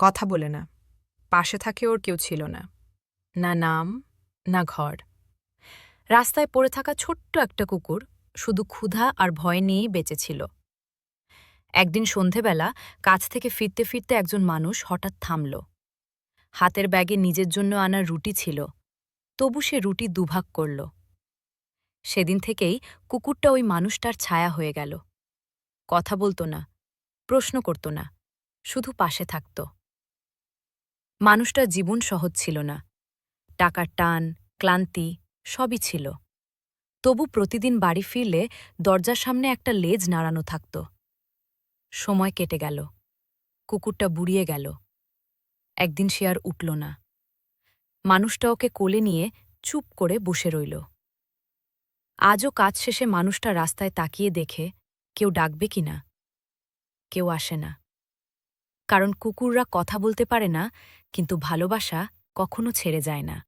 কথা বলে না, পাশে থাকে ওর কেউ ছিল না। না নাম, না ঘর। রাস্তায় পড়ে থাকা ছোট্ট একটা কুকুর শুধু ক্ষুধা আর ভয় নিয়েই বেঁচে ছিল। একদিন সন্ধেবেলা কাজ থেকে ফিরতে ফিরতে একজন মানুষ হঠাৎ থামল। হাতের ব্যাগে নিজের জন্য আনা রুটি ছিল, তবু সে রুটি দুভাগ করল। সেদিন থেকেই কুকুরটা ওই মানুষটার ছায়া হয়ে গেল। কথা বলতো না, প্রশ্ন করত না, শুধু পাশে থাকত। মানুষটার জীবন সহজ ছিল না, টাকার টান, ক্লান্তি সবই ছিল। তবু প্রতিদিন বাড়ি ফিরলে দরজার সামনে একটা লেজ নাড়ানো থাকত। সময় কেটে গেল, কুকুরটা বুড়িয়ে গেল। একদিন সে আর উঠল না। মানুষটা ওকে কোলে নিয়ে চুপ করে বসে রইল। আজও কাজ শেষে মানুষটা রাস্তায় তাকিয়ে দেখে কেউ ডাকবে কিনা। কেউ আসে না, কারণ কুকুররা কথা বলতে পারে না, কিন্তু ভালোবাসা কখনো ছেড়ে যায় না।